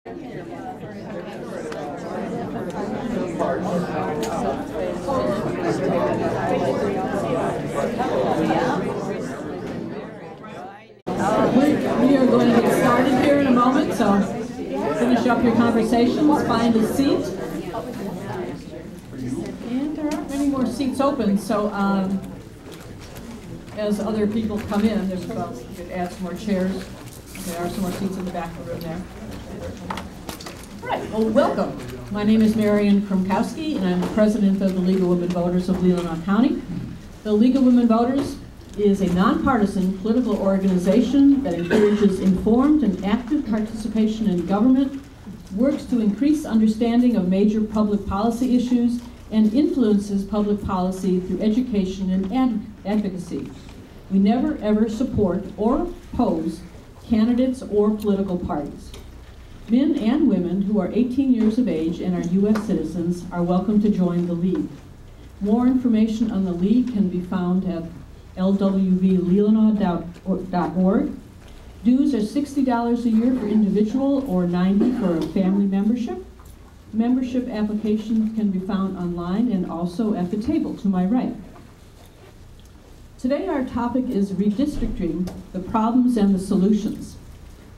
We are going to get started here in a moment, so finish up your conversations, find a seat. And there aren't many more seats open, so as other people come in, there's about, you could add some more chairs. There are some more seats in the back of the room there. All right, well, welcome. My name is Marian Kromkowski, and I'm the president of the League of Women Voters of Leelanau County. The League of Women Voters is a nonpartisan political organization that encourages informed and active participation in government, works to increase understanding of major public policy issues, and influences public policy through education and advocacy. We never ever support or oppose candidates or political parties. Men and women who are 18 years of age and are U.S. citizens are welcome to join the League. More information on the League can be found at LWVLC.org. Dues are $60 a year for individual or $90 for a family membership. Membership applications can be found online and also at the table to my right. Today our topic is redistricting, the problems and the solutions.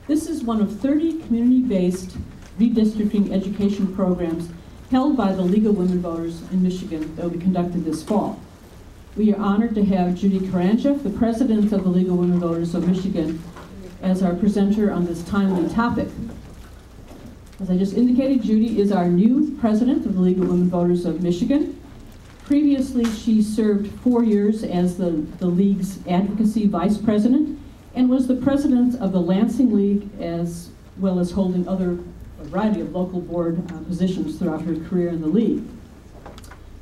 This is one of 30 community-based redistricting education programs held by the League of Women Voters in Michigan that will be conducted this fall. We are honored to have Judy Karanchev, the president of the League of Women Voters of Michigan, as our presenter on this timely topic. As I just indicated, Judy is our new president of the League of Women Voters of Michigan. Previously, she served 4 years as the League's advocacy vice president and was the president of the Lansing League, as well as holding a variety of local board positions throughout her career in the League.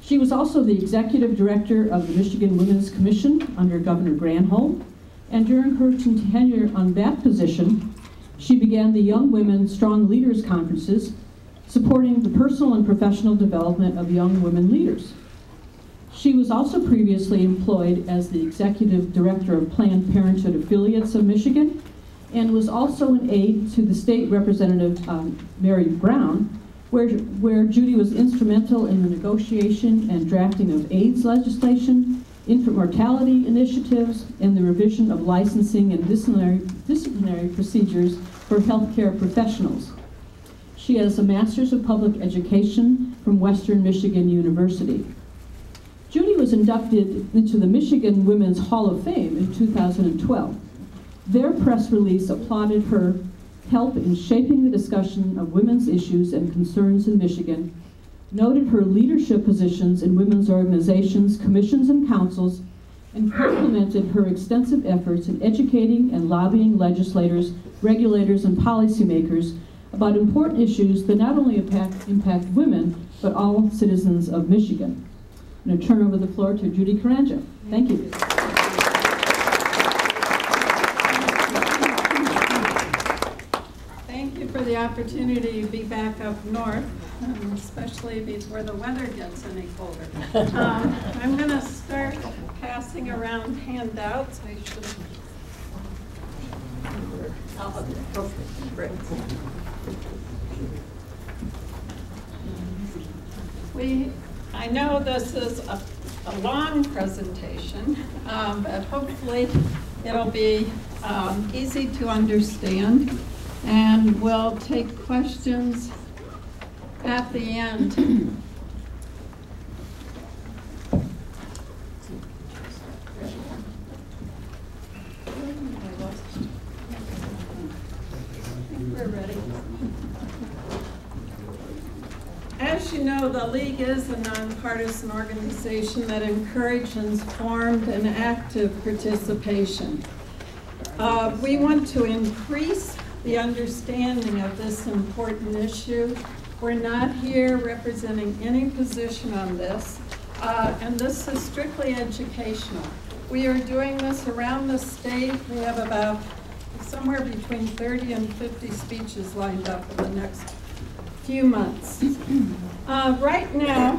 She was also the executive director of the Michigan Women's Commission under Governor Granholm, and during her tenure on that position, she began the Young Women Strong Leaders Conferences, supporting the personal and professional development of young women leaders. She was also previously employed as the executive director of Planned Parenthood Affiliates of Michigan, and was also an aide to the state representative, Mary Brown, where Judy was instrumental in the negotiation and drafting of AIDS legislation, infant mortality initiatives, and the revision of licensing and disciplinary procedures for healthcare professionals. She has a Master's of Public Education from Western Michigan University. Judy was inducted into the Michigan Women's Hall of Fame in 2012. Their press release applauded her help in shaping the discussion of women's issues and concerns in Michigan, noted her leadership positions in women's organizations, commissions, and councils, and complimented her extensive efforts in educating and lobbying legislators, regulators, and policymakers about important issues that not only impact women, but all citizens of Michigan. I'm going to turn over the floor to Judy Karanchev. Thank you. Thank you for the opportunity to be back up north, especially before the weather gets any colder. I'm going to start passing around handouts. I know this is a long presentation, but hopefully it'll be easy to understand, and we'll take questions at the end. We're ready. As you know, the League is a nonpartisan organization that encourages informed and active participation. We want to increase the understanding of this important issue. We're not here representing any position on this, and this is strictly educational. We are doing this around the state. We have about somewhere between 30 and 50 speeches lined up for the next few months. Right now,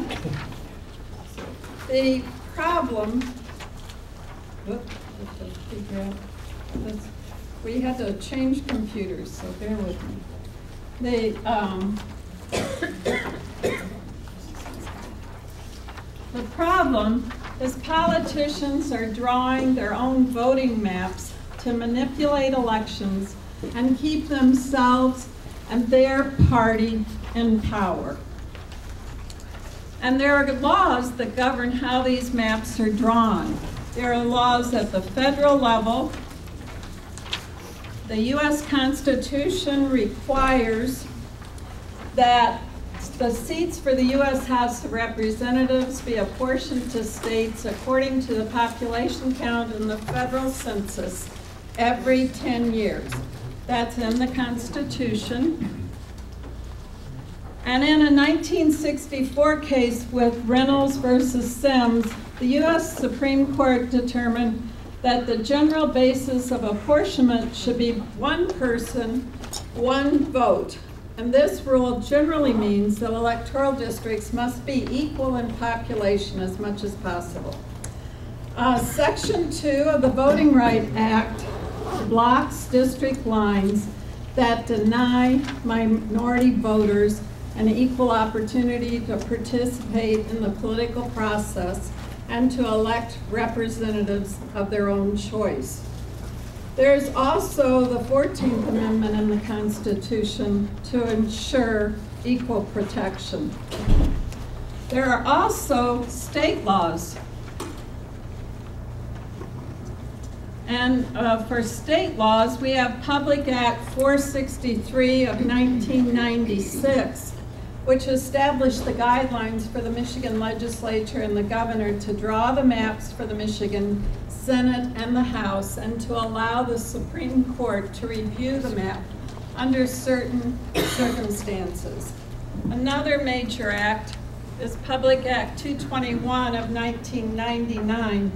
the problem, we had to change computers, so bear with me. The problem is politicians are drawing their own voting maps to manipulate elections and keep themselves and their party in power. And there are laws that govern how these maps are drawn. There are laws at the federal level. The U.S. Constitution requires that the seats for the U.S. House of Representatives be apportioned to states according to the population count in the federal census every 10 years. That's in the Constitution. And in a 1964 case with Reynolds versus Sims, the U.S. Supreme Court determined that the general basis of apportionment should be one person, one vote. And this rule generally means that electoral districts must be equal in population as much as possible. Section 2 of the Voting Rights Act blocks district lines that deny minority voters an equal opportunity to participate in the political process and to elect representatives of their own choice. There's also the 14th Amendment in the Constitution to ensure equal protection. There are also state laws. And for state laws, we have Public Act 463 of 1996, which established the guidelines for the Michigan legislature and the governor to draw the maps for the Michigan Senate and the House, and to allow the Supreme Court to review the map under certain circumstances. Another major act is Public Act 221 of 1999,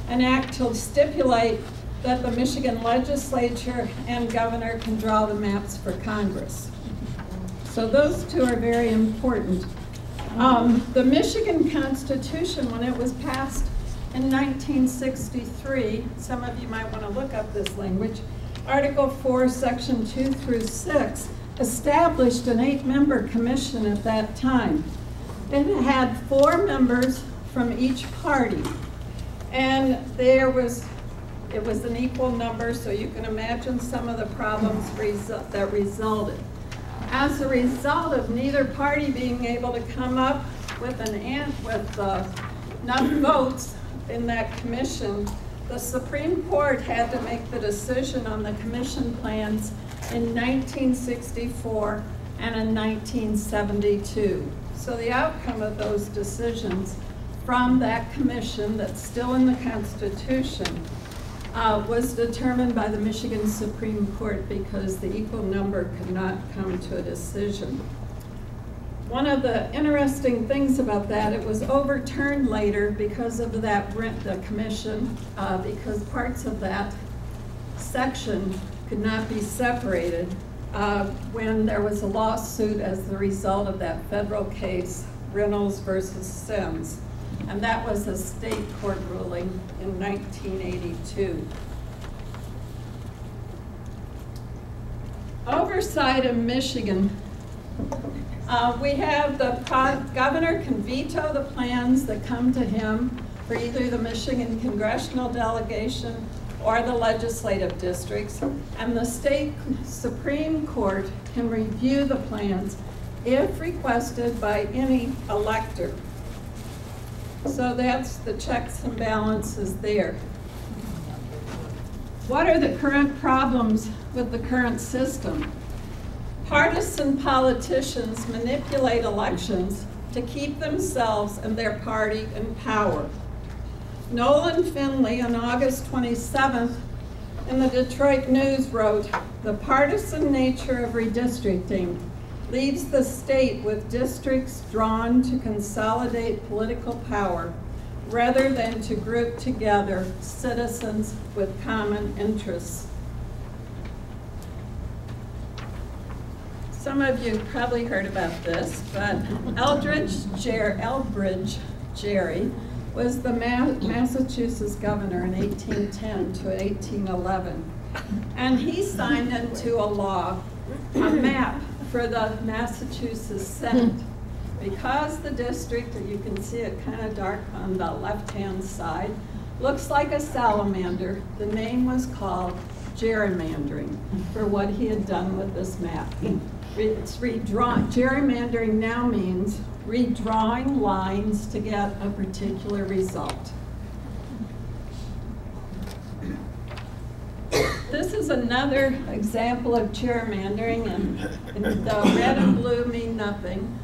an act to stipulate that the Michigan legislature and governor can draw the maps for Congress. So those two are very important. The Michigan Constitution, when it was passed in 1963, some of you might want to look up this language, Article 4, Section 2 through 6, established an 8-member commission at that time. It had 4 members from each party, and it was an equal number, so you can imagine some of the problems that resulted. As a result of neither party being able to come up with enough votes in that commission, the Supreme Court had to make the decision on the commission plans in 1964 and in 1972. So the outcome of those decisions from that commission that's still in the Constitution was determined by the Michigan Supreme Court because the equal number could not come to a decision. One of the interesting things about that, it was overturned later because of the commission, because parts of that section could not be separated when there was a lawsuit as the result of that federal case, Reynolds versus Sims. And that was a state court ruling in 1982. Oversight in Michigan. We have the governor can veto the plans that come to him for either the Michigan congressional delegation or the legislative districts, and the state Supreme Court can review the plans if requested by any elector. So that's the checks and balances there. What are the current problems with the current system? Partisan politicians manipulate elections to keep themselves and their party in power. Nolan Finley on August 27th in the Detroit News wrote, "The partisan nature of redistricting leaves the state with districts drawn to consolidate political power rather than to group together citizens with common interests." Some of you probably heard about this, but Elbridge Gerry was the Massachusetts governor in 1810 to 1811. And he signed into a law a map for the Massachusetts Senate. Because the district, you can see it kind of dark on the left-hand side, looks like a salamander, the name was called gerrymandering for what he had done with this map. It's redrawn. Gerrymandering now means redrawing lines to get a particular result. This is another example of gerrymandering, and the red and blue mean nothing.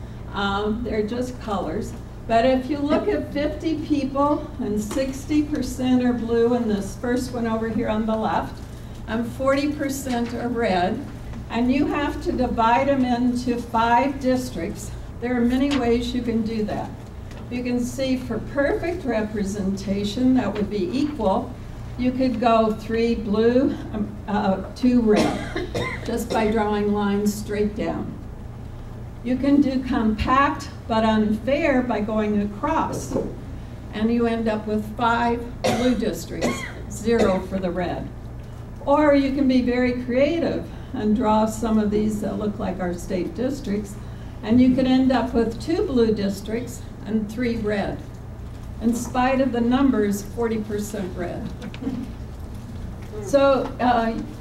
They're just colors. But if you look at 50 people and 60% are blue in this first one over here on the left, and 40% are red, and you have to divide them into 5 districts, there are many ways you can do that. You can see for perfect representation, that would be equal, you could go 3 blue, 2 red, just by drawing lines straight down. You can do compact but unfair by going across, and you end up with 5 blue districts, 0 for the red. Or you can be very creative and draw some of these that look like our state districts, and you could end up with 2 blue districts and 3 red. In spite of the numbers, 40% red. So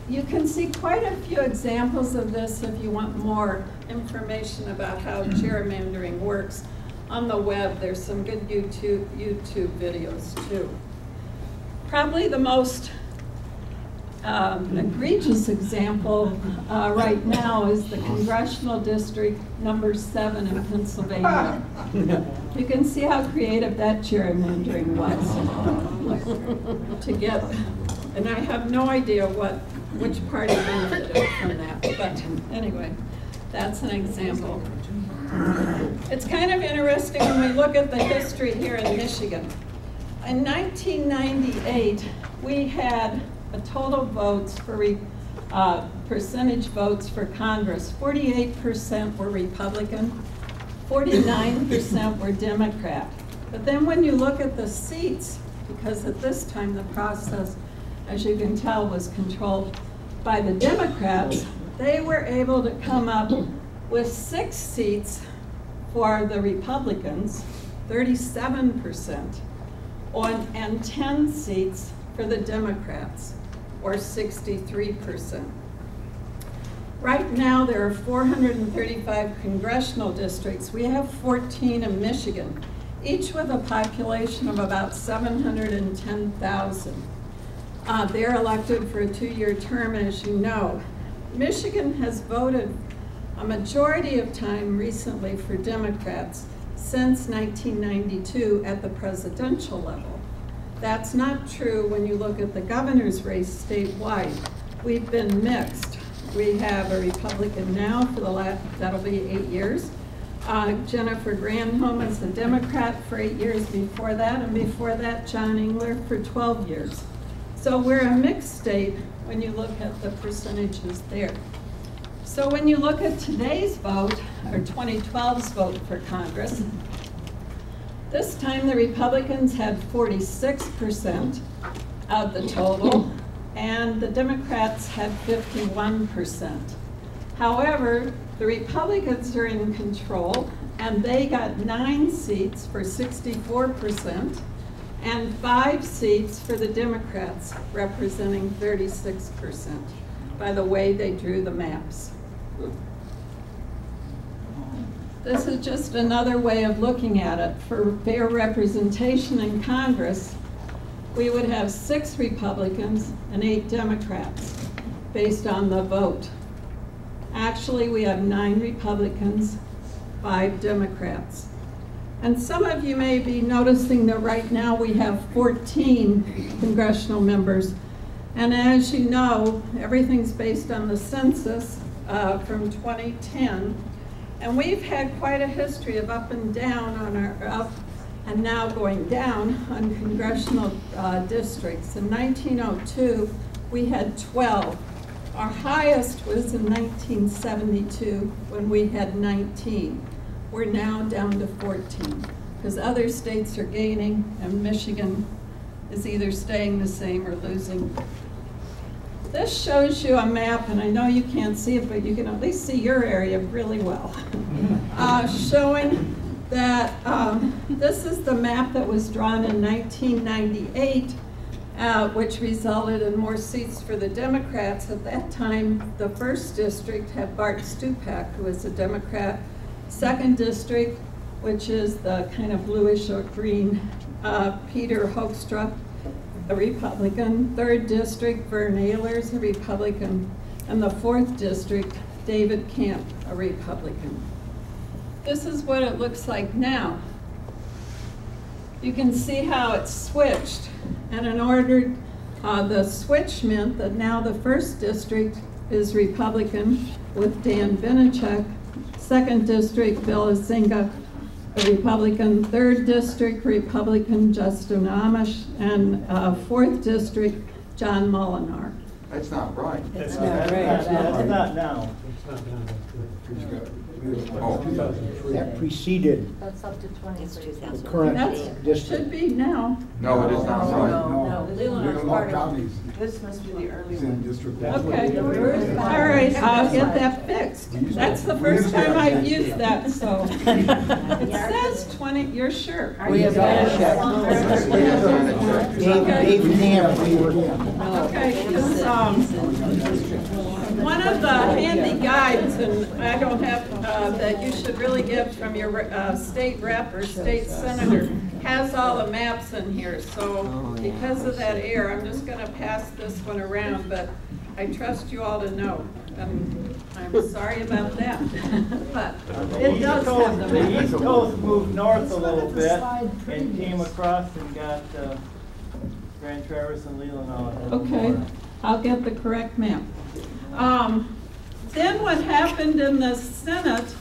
you can see quite a few examples of this if you want more information about how gerrymandering works. On the web, there's some good YouTube videos too. Probably the most egregious example right now is the congressional district number 7 in Pennsylvania. You can see how creative that gerrymandering was to get, and I have no idea which party benefited from that, but anyway, that's an example. It's kind of interesting when we look at the history here in Michigan. In 1998, we had a total votes for percentage votes for Congress. 48% were Republican, 49% were Democrat. But then when you look at the seats, because at this time the process, as you can tell, was controlled by the Democrats, they were able to come up with 6 seats for the Republicans, 37%, and 10 seats for the Democrats, or 63%. Right now, there are 435 congressional districts. We have 14 in Michigan, each with a population of about 710,000. They're elected for a 2-year term, as you know. Michigan has voted a majority of time recently for Democrats since 1992 at the presidential level. That's not true when you look at the governor's race statewide. We've been mixed. We have a Republican now for the last, that'll be 8 years. Jennifer Granholm is a Democrat for 8 years before that, and before that, John Engler for 12 years. So we're a mixed state when you look at the percentages there. So when you look at today's vote, or 2012's vote for Congress, this time the Republicans had 46% of the total, and the Democrats had 51%. However, the Republicans are in control, and they got 9 seats for 64%, and 5 seats for the Democrats, representing 36%, by the way they drew the maps. This is just another way of looking at it. For fair representation in Congress, we would have 6 Republicans and 8 Democrats based on the vote. Actually, we have 9 Republicans, 5 Democrats. And some of you may be noticing that right now we have 14 congressional members. And as you know, everything's based on the census from 2010. And we've had quite a history of up and down on our, up and now going down on congressional districts. In 1902, we had 12. Our highest was in 1972 when we had 19. We're now down to 14 because other states are gaining and Michigan is either staying the same or losing. This shows you a map, and I know you can't see it, but you can at least see your area really well. Showing that this is the map that was drawn in 1998, which resulted in more seats for the Democrats. At that time, the first district had Bart Stupak, who was a Democrat. Second district, which is the kind of bluish or green, Peter Hoekstra, a Republican. Third district, Vern Ehlers, a Republican. And the fourth district, David Camp, a Republican. This is what it looks like now. You can see how it's switched. And in order, the switch meant that now the first district is Republican with Dan Vinnicek. Second district, Bill Azinga, a Republican. Third district, Republican Justin Amish. And fourth district, John Molinar. That's not right. That's not right. That's not now. That preceded That's up to 23. the current That district. should be now. No, it is not right. No, Leland's part of, counties this must be the early is in one. District That's what Okay, the all original- right, I'll get that fixed. That's the first time I've used that, so. It says 20, you're sure? We have got to check. Dave Camp, we were Okay, because, one of the handy guides, and I don't have, that you should really get from your state rep or state senator, has all the maps in here. So because of that error, I'm just gonna pass this one around, but I trust you all to know. And I'm sorry about that, but it does have the The map. East Coast moved north a little bit and came across and got Grand Traverse and Leland all. Okay, I'll get the correct map. Then what happened in the Senate,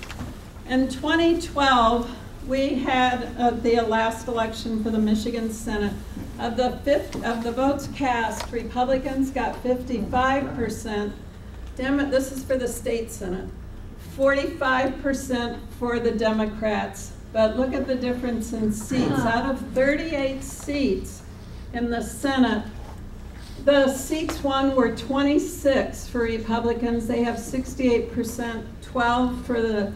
in 2012, we had the last election for the Michigan Senate. Of the votes cast, Republicans got 55%. This is for the state Senate. 45% for the Democrats. But look at the difference in seats. Out of 38 seats in the Senate, the seats won were 26 for Republicans. They have 68%, 12 for the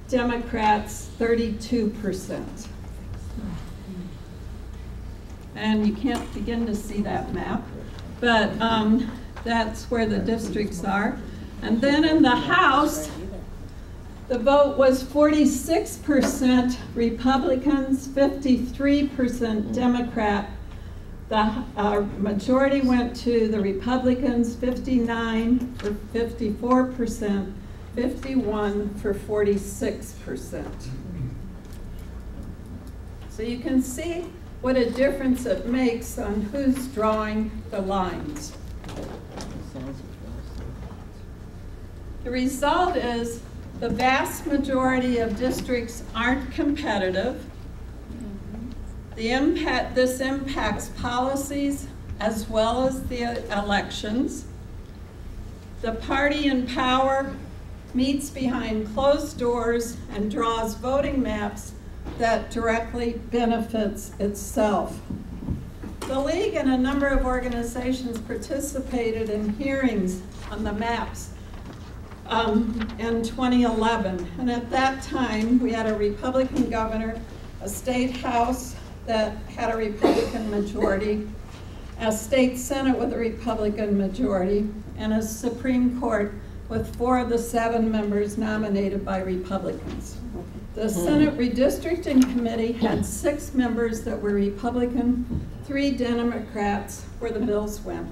Democrats, 32%. And you can't begin to see that map, but that's where the districts are. And then in the House, the vote was 46% Republicans, 53% Democrat. The majority went to the Republicans, 59 for 54%, 51 for 46%. So you can see what a difference it makes on who's drawing the lines. The result is the vast majority of districts aren't competitive. This impacts policies as well as the elections. The party in power meets behind closed doors and draws voting maps that directly benefits itself. The League and a number of organizations participated in hearings on the maps in 2011. And at that time, we had a Republican governor, a state house that had a Republican majority, a state Senate with a Republican majority, and a Supreme Court with 4 of the 7 members nominated by Republicans. The Senate Redistricting Committee had 6 members that were Republican, 3 Democrats, where the bills went.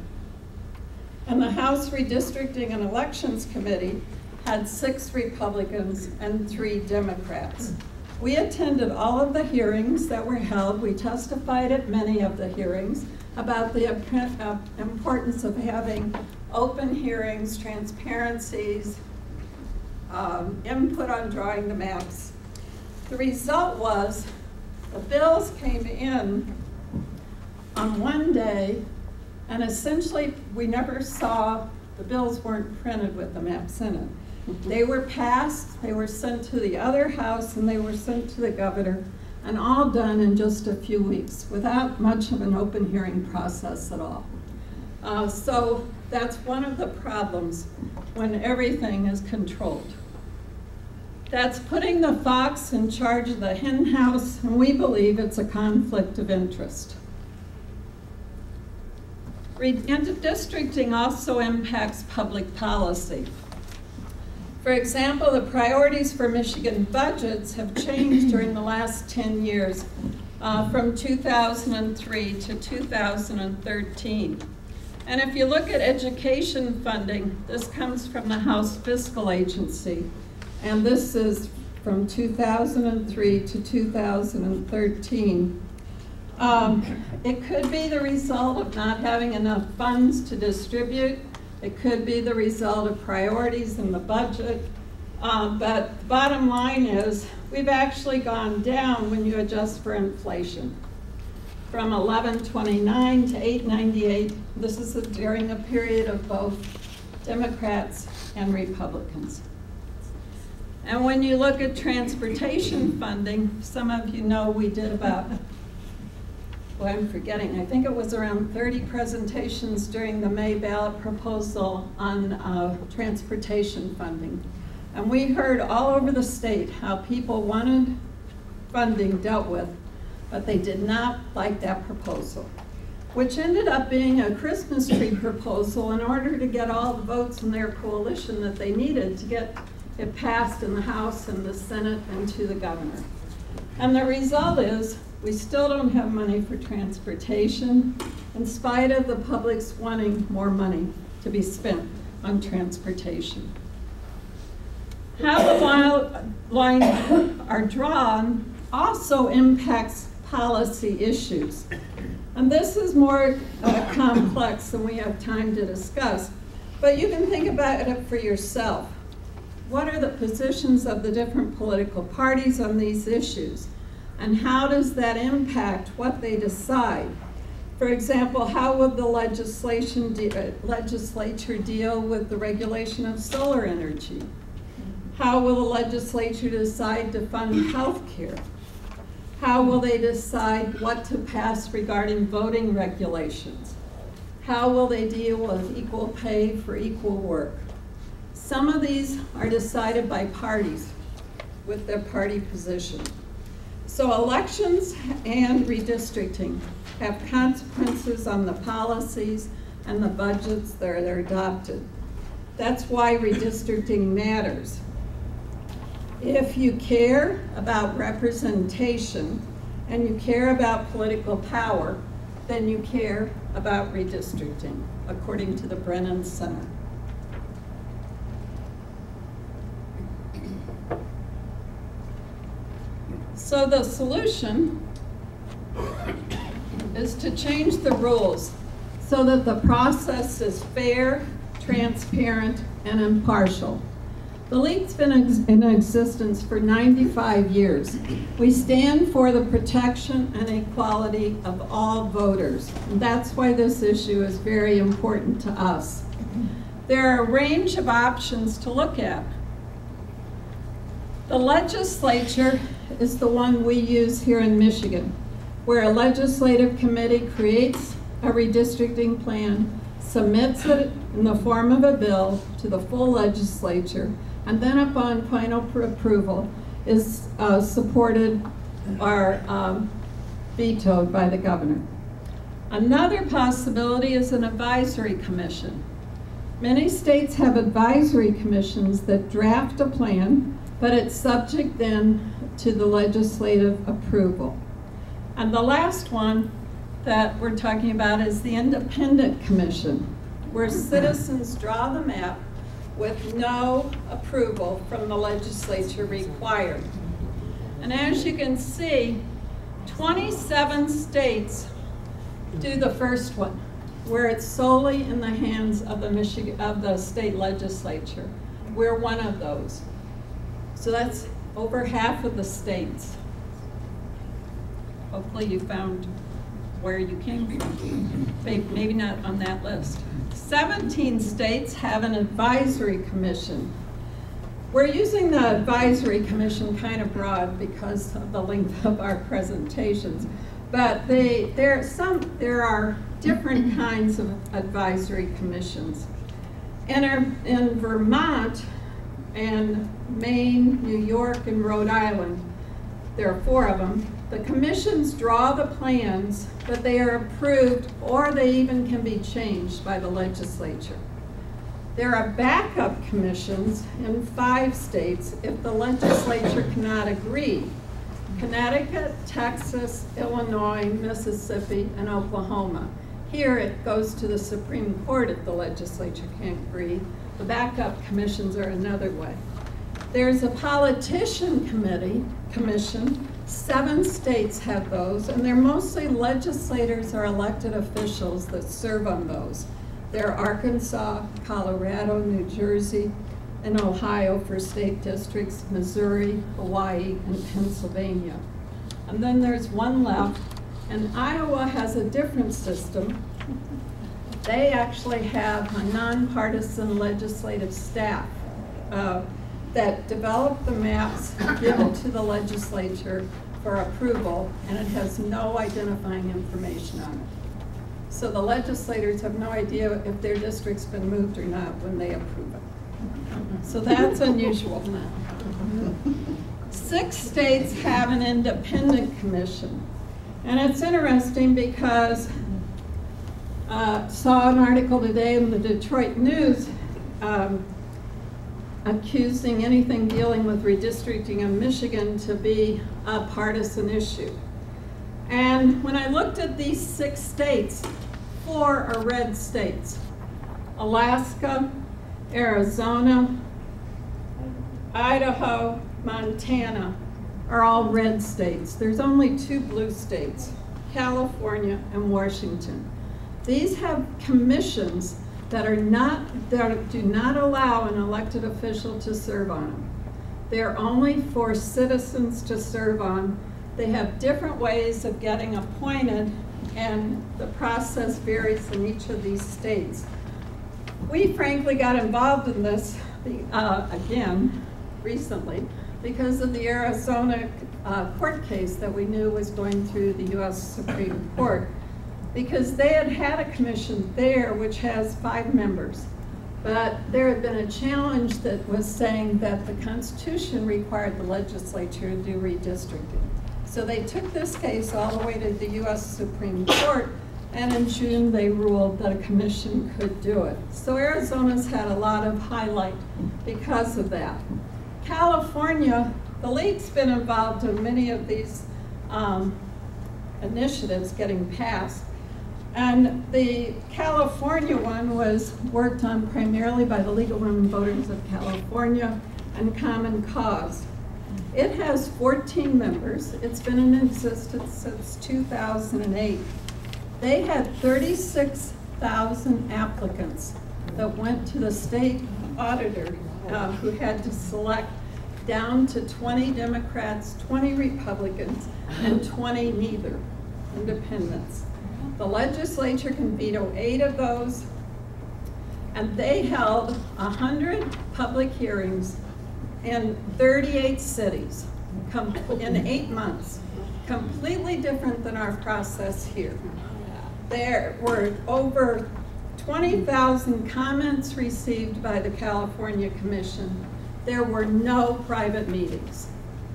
And the House Redistricting and Elections Committee had 6 Republicans and 3 Democrats. We attended all of the hearings that were held. We testified at many of the hearings about the importance of having open hearings, transparencies, input on drawing the maps. The result was the bills came in on one day, and essentially we never saw, the bills weren't printed with the maps in it. They were passed, they were sent to the other house, and they were sent to the governor, and all done in just a few weeks without much of an open hearing process at all. So That's one of the problems when everything is controlled. That's putting the fox in charge of the hen house, and we believe it's a conflict of interest. Redistricting also impacts public policy. For example, the priorities for Michigan budgets have changed during the last 10 years, from 2003 to 2013. And if you look at education funding, this comes from the House Fiscal Agency, and this is from 2003 to 2013. It could be the result of not having enough funds to distribute. It could be the result of priorities in the budget. But the bottom line is, we've actually gone down when you adjust for inflation. From 1129 to 898, this is during a period of both Democrats and Republicans. And when you look at transportation funding, some of you know we did about, well, I'm forgetting, I think it was around 30 presentations during the May ballot proposal on transportation funding. And we heard all over the state how people wanted funding dealt with, but they did not like that proposal, which ended up being a Christmas tree proposal in order to get all the votes in their coalition that they needed to get it passed in the House and the Senate and to the governor. And the result is we still don't have money for transportation, in spite of the public's wanting more money to be spent on transportation. How the lines are drawn also impacts policy issues. And this is more complex than we have time to discuss, but you can think about it for yourself. What are the positions of the different political parties on these issues? And how does that impact what they decide? For example, how will the legislature deal with the regulation of solar energy? How will the legislature decide to fund health care? How will they decide what to pass regarding voting regulations? How will they deal with equal pay for equal work? Some of these are decided by parties with their party position. So elections and redistricting have consequences on the policies and the budgets that are adopted. That's why redistricting matters. If you care about representation and you care about political power, then you care about redistricting, according to the Brennan Center. So the solution is to change the rules so that the process is fair, transparent, and impartial. The League's been in existence for 95 years. We stand for the protection and equality of all voters. And that's why this issue is very important to us. There are a range of options to look at. The legislature is the one we use here in Michigan, where a legislative committee creates a redistricting plan, submits it in the form of a bill to the full legislature, and then upon final approval is supported or vetoed by the governor. Another possibility is an advisory commission. Many states have advisory commissions that draft a plan, but it's subject then to the legislative approval. And the last one that we're talking about is the independent commission, where citizens draw the map with no approval from the legislature required. And as you can see, 27 states do the first one, where it's solely in the hands of the state legislature. We're one of those. So that's over half of the states. Hopefully you found where you came from. Maybe not on that list. 17 states have an advisory commission. We're using the advisory commission kind of broad because of the length of our presentations. But there are different kinds of advisory commissions. In Vermont and Maine, New York, and Rhode Island, there are 4 of them. The commissions draw the plans, but they are approved or they even can be changed by the legislature. There are backup commissions in 5 states if the legislature cannot agree. Connecticut, Texas, Illinois, Mississippi, and Oklahoma. Here it goes to the Supreme Court if the legislature can't agree. The backup commissions are another way. There's a politician commission. 7 states have those, and they're mostly legislators or elected officials that serve on those. They're Arkansas, Colorado, New Jersey, and Ohio for state districts, Missouri, Hawaii, and Pennsylvania. And then there's 1 left, and Iowa has a different system. They actually have a nonpartisan legislative staff that develop the maps, give it to the legislature for approval, and it has no identifying information on it. So the legislators have no idea if their district's been moved or not when they approve it. So that's unusual. 6 states have an independent commission. And it's interesting because saw an article today in the Detroit News accusing anything dealing with redistricting in Michigan to be a partisan issue. And when I looked at these 6 states, 4 are red states. Alaska, Arizona, Idaho, Montana are all red states. There's only 2 blue states, California and Washington. These have commissions that do not allow an elected official to serve on them. They're only for citizens to serve on. They have different ways of getting appointed, and the process varies in each of these states. We frankly got involved in this again recently because of the Arizona court case that we knew was going through the U.S. Supreme Court, because they had a commission there which has 5 members. But there had been a challenge that was saying that the Constitution required the legislature to do redistricting. So they took this case all the way to the U.S. Supreme Court, and in June they ruled that a commission could do it. So Arizona's had a lot of highlight because of that. California, the league's been involved in many of these initiatives getting passed. And the California one was worked on primarily by the League of Women Voters of California and Common Cause. It has 14 members. It's been in existence since 2008. They had 36,000 applicants that went to the state auditor who had to select down to 20 Democrats, 20 Republicans, and 20 neither, independents. The legislature can veto 8 of those, and they held 100 public hearings in 38 cities in 8 months, completely different than our process here. There were over 20,000 comments received by the California Commission. There were no private meetings.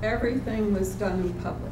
Everything was done in public.